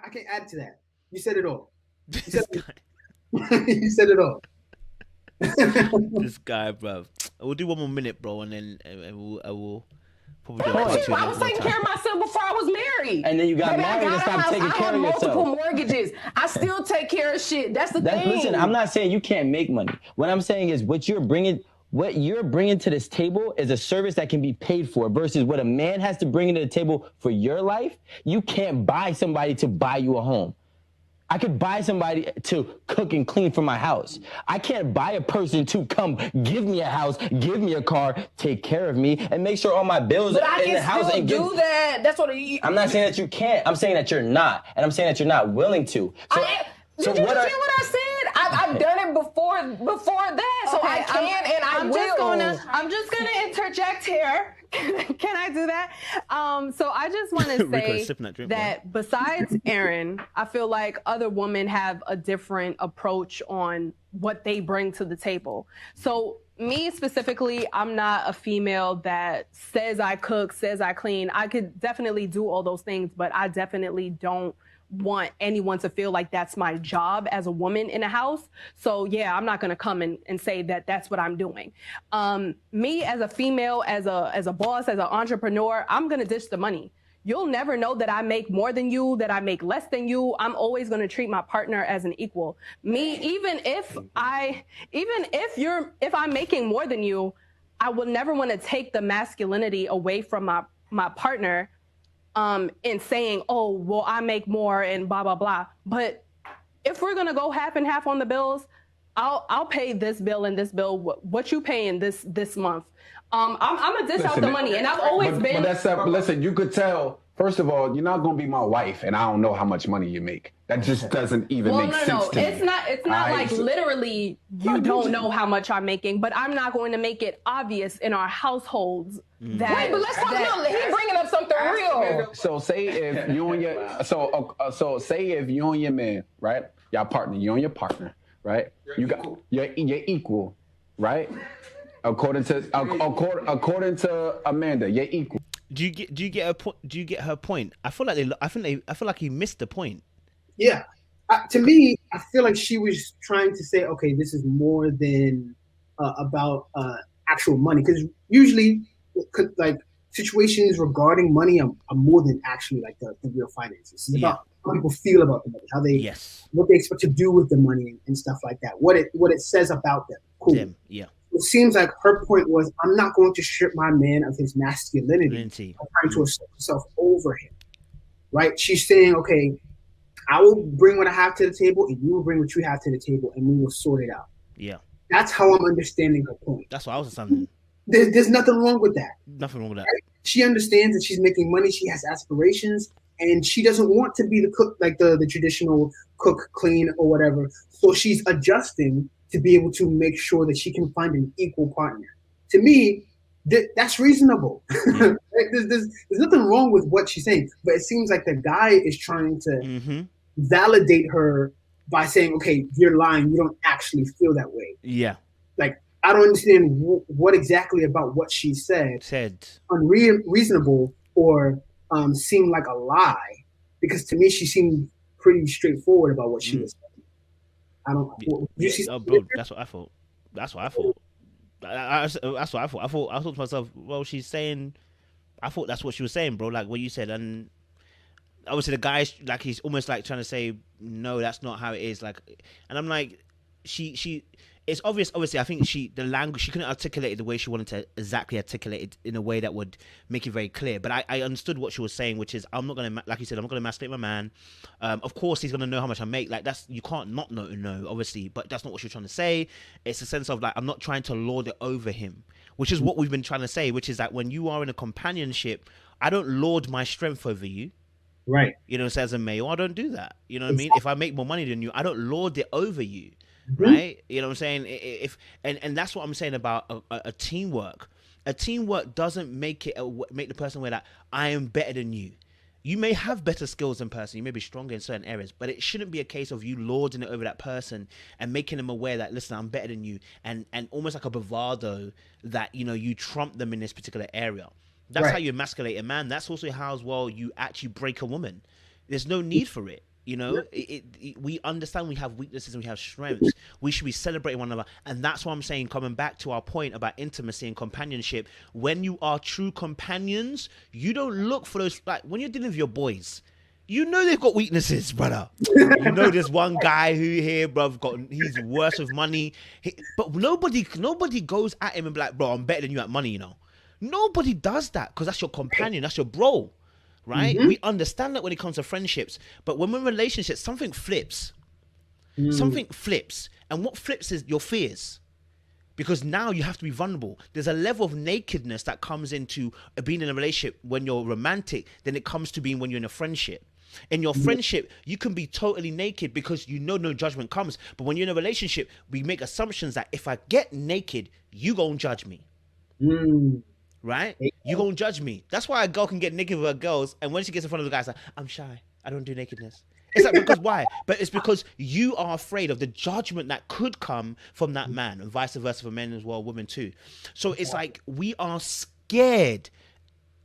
I can't add to that. You said it all. You said, This guy, you said it all. this guy, bro. We'll do 1 more minute, bro, and then I will probably do a What part you? two I was another taking care time. of myself before I was married. And then you got Baby, I married and got a stopped house. taking I care have of multiple yourself. mortgages. I still take care of shit. That's the thing. Listen, I'm not saying you can't make money. What I'm saying is what you're bringing to this table is a service that can be paid for versus what a man has to bring to the table for your life. You can't buy somebody to buy you a home. I could buy somebody to cook and clean for my house. I can't buy a person to come give me a house, give me a car, take care of me, and make sure all my bills But are I in the house. can And still do that. That's what I'm not saying that you can't. I'm saying that you're not, and I'm saying that you're not willing to. So, Did you hear what I said? I've done it before that, so I can and I will. I'm just gonna interject here. Can I do that? So I just want to Rico's say sipping that drink, that besides Aaron, I feel like other women have a different approach on what they bring to the table. So me specifically, I'm not a female that says I cook, says I clean. I could definitely do all those things, but I definitely don't want anyone to feel like that's my job as a woman in a house. So yeah, I'm not gonna come and say that that's what I'm doing. Me as a female, as a boss, as an entrepreneur, I'm gonna dish the money. You'll never know that I make more than you, that I make less than you. I'm always gonna treat my partner as an equal. Me, even if I'm making more than you, I will never want to take the masculinity away from my partner. In saying, oh, well, I make more and blah, blah, blah. But if we're going to go half and half on the bills, I'll pay this bill and this bill, what you paying this month. I'm going to dish out the money. And I've always been. But listen, you could tell, first of all, you're not going to be my wife and I don't know how much money you make. That just doesn't even make sense to me. It's not like literally you don't know how much I'm making, but I'm not going to make it obvious in our households that. Wait, but let's talk about. He's bringing up something real. So say if you and your say if you and your man, right? Y'all partner, you and your partner, right? You're equal, right? According to Amanda, you're equal. Do you get her point? Do you get her point? I feel like he missed the point. Yeah. To me, I feel like she was trying to say, okay, this is more than about actual money. Because usually, like, situations regarding money are more than actually like the real finances. It's about how people feel about the money, how they, what they expect to do with the money and stuff like that. What it says about them. Cool. It seems like her point was, I'm not going to strip my man of his masculinity. I'm trying to assert myself over him. Right? She's saying, okay, I will bring what I have to the table, and you will bring what you have to the table, and we will sort it out. Yeah. That's how I'm understanding her point. That's what I was understanding. There's nothing wrong with that. Nothing wrong with that. Right? She understands that she's making money. She has aspirations, and she doesn't want to be the cook, like the traditional cook, clean, or whatever. So she's adjusting to be able to make sure that she can find an equal partner. To me, that's reasonable. Yeah. There's nothing wrong with what she's saying, but it seems like the guy is trying to validate her by saying, okay, you're lying. You don't actually feel that way. Yeah. Like, I don't understand what exactly about what she said unreasonable or seemed like a lie, because to me, she seemed pretty straightforward about what she was saying. I don't. Bro, that's what I thought. That's what I thought. That's what I thought. I thought to myself, well, she's saying. I thought that's what she was saying, bro. Like what you said, and obviously the guy's like he's almost like trying to say, no, that's not how it is. Like, and I'm like, she. It's obvious. Obviously, I think the language she couldn't articulate it the way she wanted to exactly articulate it in a way that would make it very clear. But I understood what she was saying, which is I'm not gonna, like you said, I'm not gonna emasculate my man. Of course, he's gonna know how much I make. Like you can't not know, obviously. But that's not what she's trying to say. It's a sense of like I'm not trying to lord it over him, which is what we've been trying to say. Which is that when you are in a companionship, I don't lord my strength over you. Right. You know, as a male, I don't do that. You know what I mean? If I make more money than you, I don't lord it over you. Right, you know what I'm saying? And that's what I'm saying about a teamwork. A teamwork doesn't make the person aware that I am better than you. You may have better skills than person, you may be stronger in certain areas, but it shouldn't be a case of you lording it over that person and making them aware that, listen, I'm better than you, and almost like a bravado that, you know, you trump them in this particular area. That's how you emasculate a man. That's also how, as well, you actually break a woman. There's no need for it. You know, we understand we have weaknesses and we have strengths. We should be celebrating one another. And that's why I'm saying, coming back to our point about intimacy and companionship, when you are true companions, you don't look for those, like when you're dealing with your boys, you know they've got weaknesses, brother. You know there's one guy who here, bruv, he's worse with money. But nobody goes at him and be like, bro, I'm better than you at money, you know. Nobody does that because that's your companion, that's your bro. Right? We understand that when it comes to friendships, but when we're in relationships, something flips. Something flips. And what flips is your fears. Because now you have to be vulnerable. There's a level of nakedness that comes into being in a relationship when you're romantic than it comes to being when you're in a friendship. In your friendship, you can be totally naked because you know no judgment comes. But when you're in a relationship, we make assumptions that if I get naked, you gonna judge me. Right? You gonna judge me. That's why a girl can get naked with her girls, and when she gets in front of the guys, like, I'm shy. I don't do nakedness. It's like, because why? But it's because you are afraid of the judgment that could come from that man, and vice versa for men as well, women too. So it's like we are scared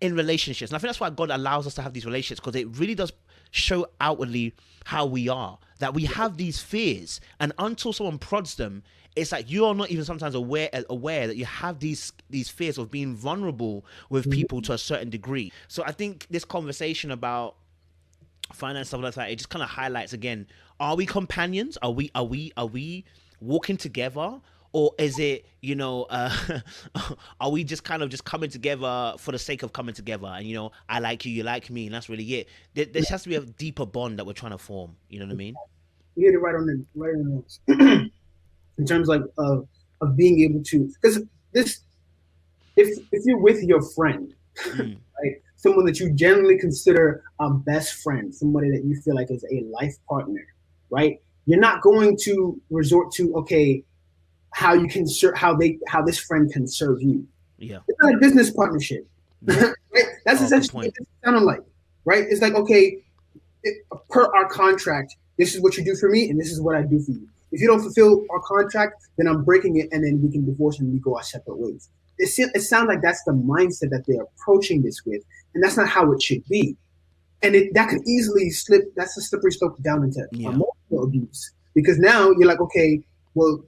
in relationships. And I think that's why God allows us to have these relationships, because it really does show outwardly how we are, that we have these fears, and until someone prods them, it's like you are not even sometimes aware that you have these fears of being vulnerable with people to a certain degree. So I think this conversation about finance, stuff like that, it just kind of highlights again: are we companions? Are we walking together, or is it are we just kind of just coming together for the sake of coming together? And I like you, you like me, and that's really it. There has to be a deeper bond that we're trying to form. You know what I mean? You hit it right on the nose. In terms of being able to, because if you're with your friend, right, someone that you generally consider a best friend, somebody that you feel like is a life partner, right, you're not going to resort to how this friend can serve you. Yeah, it's not a business partnership. Right? That's essentially what it sounded like, right? It's like, per our contract, this is what you do for me, and this is what I do for you. If you don't fulfill our contract, then I'm breaking it, and then we can divorce and we go our separate ways. It sounds like that's the mindset that they're approaching this with, and that's not how it should be. And that could easily slip. That's a slippery slope down into emotional abuse, because now you're like, well,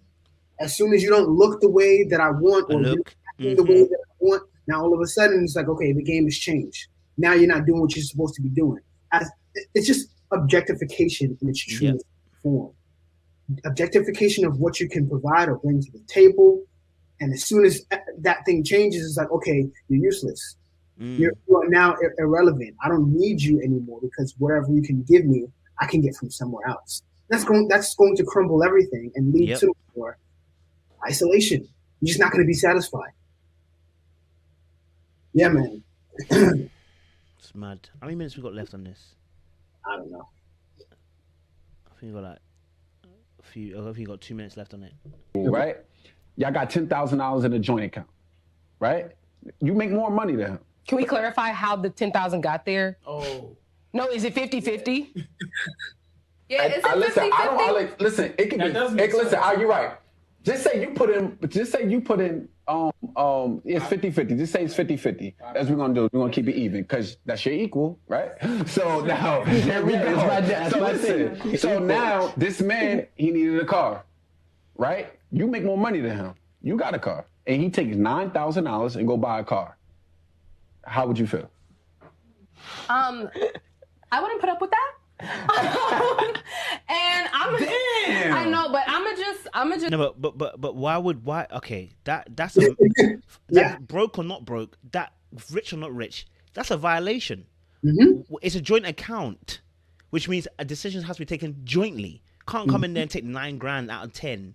as soon as you don't look the way that I want, or the way that I want, now all of a sudden it's like, the game has changed. Now you're not doing what you're supposed to be doing. It's just objectification in its truest form. Objectification of what you can provide or bring to the table, and as soon as that thing changes, it's like, you're useless. You are now irrelevant. I don't need you anymore, because whatever you can give me, I can get from somewhere else. That's going to crumble everything and lead to more isolation. You're just not going to be satisfied. Yeah, man. It's mad. How many minutes we got left on this? I don't know. I think we got I think you got 2 minutes left on it. Right? Y'all got $10,000 in a joint account, right? You make more money than him. Can we clarify how the 10,000 got there? Oh. No, is it 50-50? Yeah, it's a 50-50. Listen, it can be. Listen, you're right. Just say you put in. It's 50-50. Just say it's 50-50. That's what we're gonna do. We're gonna keep it even, because that's your equal, right? So now there we go. So listen. So now this man, he needed a car, right? You make more money than him. You got a car, and he takes $9,000 and go buy a car. How would you feel? I wouldn't put up with that. And I know, but I'm just. No, but why? Okay, that's broke or not broke. That rich or not rich. That's a violation. It's a joint account, which means a decision has to be taken jointly. Can't come in there and take $9,000 out of 10.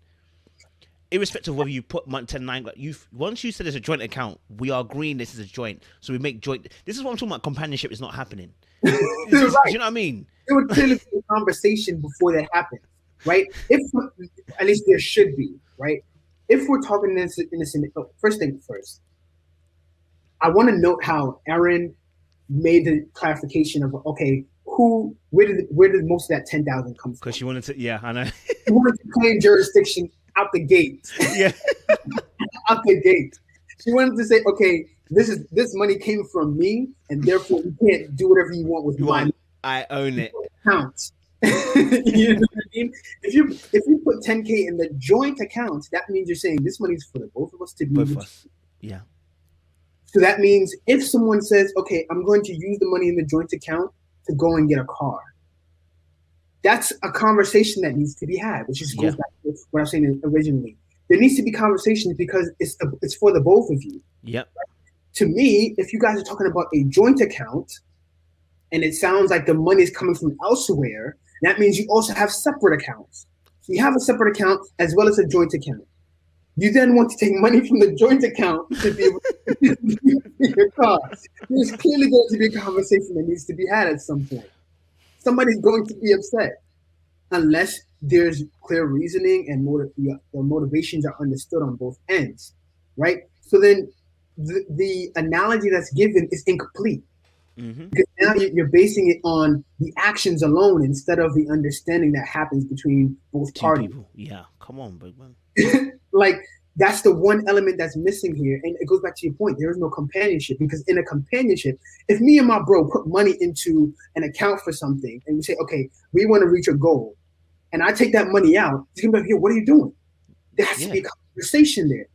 Irrespective of whether you put 9 once you said it's a joint account, we are agreeing this is a joint. So we make joint. This is what I'm talking about. Companionship is not happening. Do you know what I mean? It would clearly be a conversation before that happens, right? At least there should be, right? If we're talking in this, first thing first, I want to note how Aaron made the clarification of where did most of that 10,000 come from? Because she wanted to, I know. She wanted to claim jurisdiction out the gate. Yeah. Out the gate. She wanted to say, this money came from me, and therefore you can't do whatever you want with mine. I own it. Counts. You know what I mean? If you put 10K in the joint account, that means you're saying this money is for the both of us to be. Both of us. Yeah. So that means if someone says, okay, I'm going to use the money in the joint account to go and get a car, that's a conversation that needs to be had, which just goes back to what I was saying originally. There needs to be conversations because it's for the both of you. Yep. To me, if you guys are talking about a joint account and it sounds like the money is coming from elsewhere, that means you also have separate accounts. So you have a separate account as well as a joint account. You then want to take money from the joint account to be able to use your car. There's clearly going to be a conversation that needs to be had at some point. Somebody's going to be upset unless there's clear reasoning and the motivations are understood on both ends, right? So then the analogy that's given is incomplete. Because now you're basing it on the actions alone instead of the understanding that happens between both parties. People. Yeah, come on, big man. Like, that's the one element that's missing here. And it goes back to your point. There is no companionship, because in a companionship, if me and my bro put money into an account for something and we say, okay, we want to reach a goal, and I take that money out, he's going to be like, here, what are you doing? There has to be a conversation there,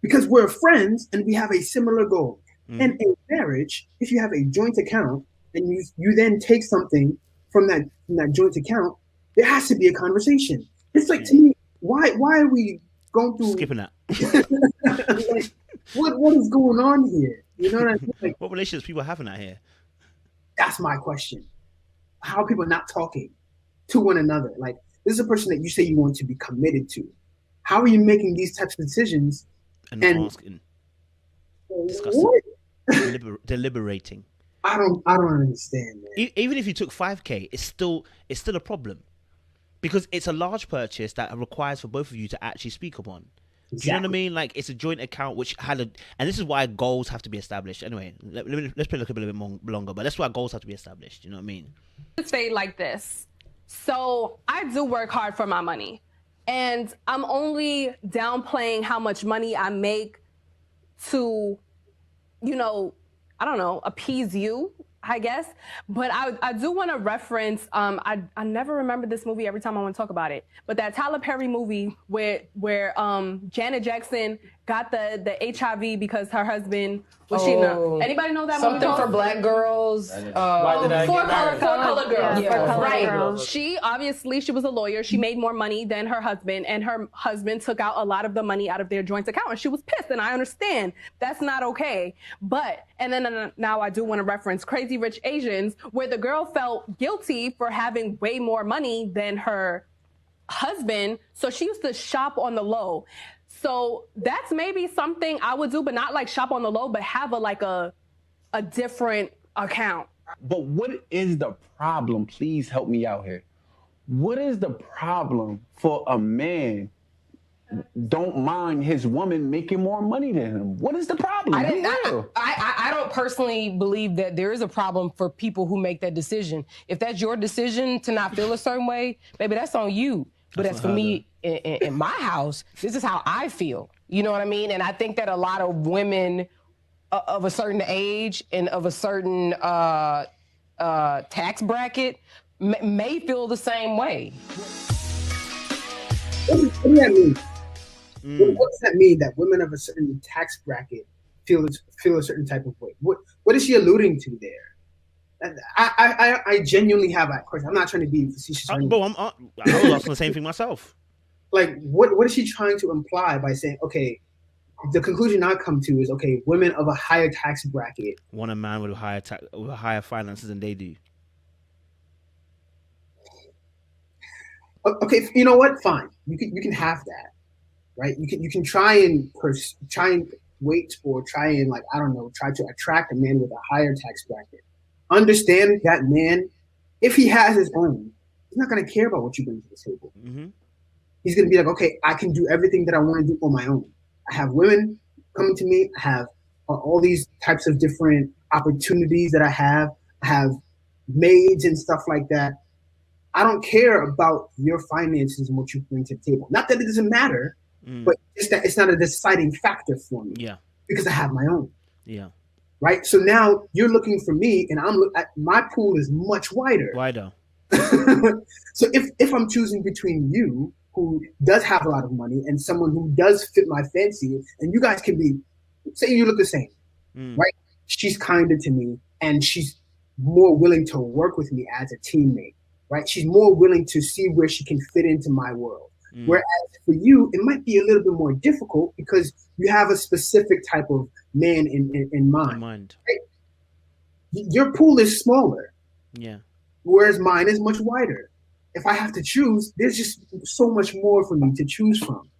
because we're friends and we have a similar goal. And in marriage, if you have a joint account and you then take something from that joint account, there has to be a conversation. It's like, to me, why are we going through skipping that? Like, what is going on here? You know what I mean? Like, what relationships people having out here? That's my question. How are people not talking to one another? Like, this is a person that you say you want to be committed to. How are you making these types of decisions and asking, discussing, deliberating? I don't understand, man. Even if you took 5K, it's still a problem, because it's a large purchase that requires for both of you to actually speak upon. Exactly. Do you know what I mean? Like, it's a joint account which and this is why goals have to be established. Anyway, let's play a little bit more longer, but that's why goals have to be established. You know what I mean? Let's say it like this. So I do work hard for my money, and I'm only downplaying how much money I make to, I don't know, appease you, I guess. But I do want to reference, I never remember this movie every time I want to talk about it, but that Tyler Perry movie where Janet Jackson got the HIV because her husband was cheating on her. Anybody know that movie? Something for Black girls. Why did I get married? Four color girls. Yeah, right. Girls. She was a lawyer. She made more money than her husband, and her husband took out a lot of the money out of their joint account, and she was pissed. And I understand that's not okay. But then now I do want to reference Crazy Rich Asians, where the girl felt guilty for having way more money than her husband, so she used to shop on the low. So that's maybe something I would do, but not like shop on the low, but have a different account. But what is the problem? Please help me out here. What is the problem for a man don't mind his woman making more money than him? What is the problem? I don't personally believe that there is a problem for people who make that decision. If that's your decision to not feel a certain way, baby, that's on you. But as for me, in my house, this is how I feel. You know what I mean? And I think that a lot of women of a certain age and of a certain tax bracket may feel the same way. What does that mean? What does that mean, that women of a certain tax bracket feel a certain type of way? What is she alluding to there? I genuinely have that question. I'm not trying to be facetious. I was asking the same thing myself. Like, what is she trying to imply by saying, okay, the conclusion I come to is, okay, women of a higher tax bracket want a man with higher finances than they do. Okay, you know what? Fine, you can have that, right? You can try and wait, or try and, like, I don't know, try to attract a man with a higher tax bracket. Understand that man, if he has his own, he's not going to care about what you bring to the table. Mm-hmm. He's going to be like, okay, I can do everything that I want to do on my own. I have women coming to me. I have all these types of different opportunities that I have. I have maids and stuff like that. I don't care about your finances and what you bring to the table. Not that it doesn't matter, but it's that it's not a deciding factor for me. Yeah. Because I have my own. Yeah. right? So now you're looking for me, and my pool is much wider. Wider. So if I'm choosing between you, who does have a lot of money, and someone who does fit my fancy, and you guys can be, say you look the same, right? She's kinder to me, and she's more willing to work with me as a teammate, right? She's more willing to see where she can fit into my world. Whereas for you, it might be a little bit more difficult because you have a specific type of man in mind. Right? Your pool is smaller. Yeah. Whereas mine is much wider. If I have to choose, there's just so much more for me to choose from.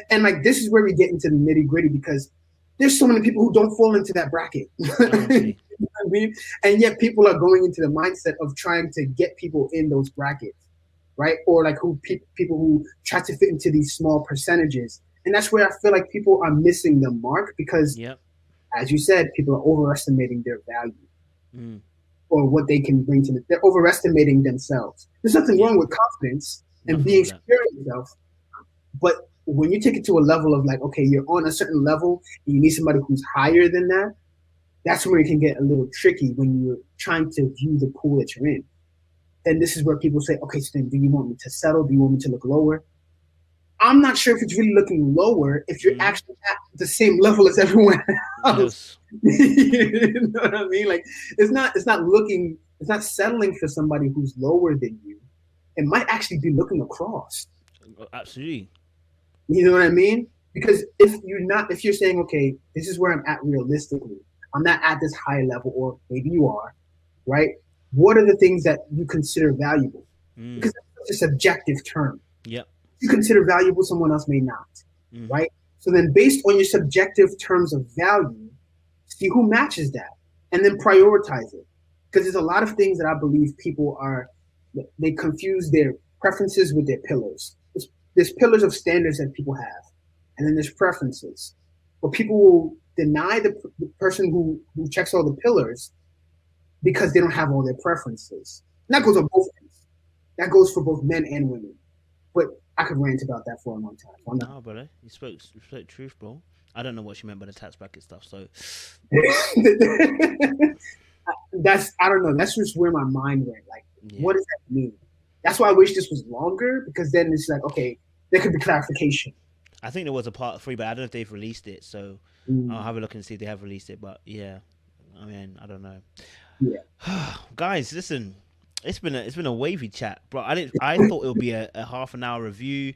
And like, this is where we get into the nitty gritty, because there's so many people who don't fall into that bracket. You know what I mean? And yet people are going into the mindset of trying to get people in those brackets, right? Or like people who try to fit into these small percentages. And that's where I feel like people are missing the mark, because as you said, people are overestimating their value. Or what they can bring to them. They're overestimating themselves. There's nothing wrong with confidence and being secure in yourself. But when you take it to a level of like, okay, you're on a certain level and you need somebody who's higher than that, that's where it can get a little tricky when you're trying to view the pool that you're in. Then this is where people say, okay, so then do you want me to settle? Do you want me to look lower? I'm not sure if it's really looking lower if you're actually at the same level as everyone else. You know what I mean? Like, it's not settling for somebody who's lower than you. It might actually be looking across. Absolutely. You know what I mean? Because if you're saying, okay, this is where I'm at realistically, I'm not at this high level, or maybe you are, right? What are the things that you consider valuable? Because it's a subjective term. Yep. You consider valuable, someone else may not, right? So then based on your subjective terms of value, see who matches that and then prioritize it. Because there's a lot of things that I believe people they confuse their preferences with their pillars. There's pillars of standards that people have, and then there's preferences. But people will deny the person who checks all the pillars because they don't have all their preferences. And that goes on both ends. That goes for both men and women. But I could rant about that for a long time. So no, brother, you spoke truth, bro. I don't know what she meant by the tax bracket stuff. So I don't know. That's just where my mind went. Like, what does that mean? That's why I wish this was longer, because then it's like, okay, there could be clarification. I think there was a part 3, but I don't know if they've released it. So I'll have a look and see if they have released it. But yeah, I mean, I don't know. Yeah, guys, listen. It's been a wavy chat, bro. I thought it would be a half an hour review.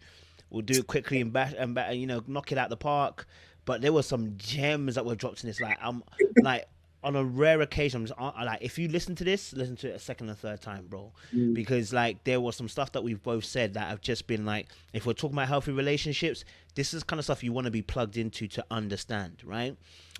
We'll do it quickly and back, you know, knock it out the park. But there were some gems that were dropped in this. Like, I'm like, on a rare occasion, like, if you listen to it a second and third time, bro, because like there was some stuff that we've both said that have just been like, if we're talking about healthy relationships, this is kind of stuff you want to be plugged into to understand, right?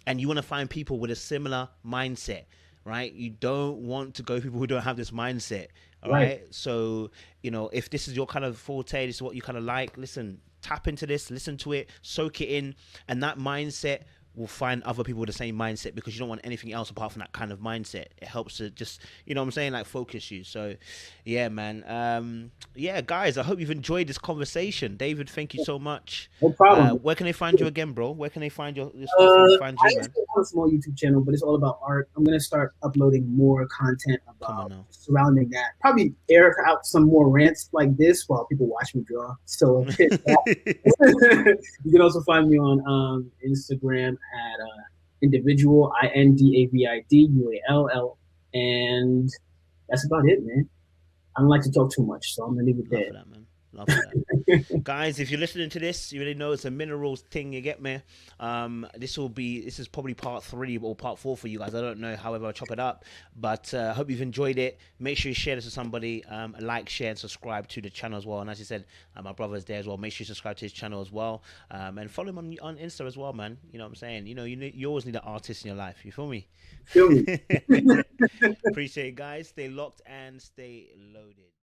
And you want to find people with a similar mindset. Right, you don't want to go with people who don't have this mindset. All right. So, you know, if this is your kind of forte, this is what you kind of like, listen, tap into this, listen to it, soak it in, and that mindset will find other people with the same mindset, because you don't want anything else apart from that kind of mindset. It helps to just, you know what I'm saying, like, focus you. So yeah, man. Yeah, guys, I hope you've enjoyed this conversation. David, thank you so much. No problem. Where can they find you again, bro? Where can they find your stuff? Find you, I have a small YouTube channel, but it's all about art. I'm gonna start uploading more content about surrounding that. Probably air out some more rants like this while people watch me draw. So you can also find me on Instagram at InDavidual, InDavidual, and that's about it, man. I don't like to talk too much, so I'm gonna leave it there. Love that, man. Love that. Guys, if you're listening to this, you already know it's a minerals thing, you get me. This is probably part 3 or part 4 for you guys. I don't know, however I chop it up, but I hope you've enjoyed it. Make sure you share this with somebody. Like, share, and subscribe to the channel as well. And as you said, my brother's there as well. Make sure you subscribe to his channel as well, and follow him on Insta as well, man. You know what I'm saying? You know, you always need an artist in your life. You feel me? Feel me. Appreciate it, guys. Stay locked and stay loaded.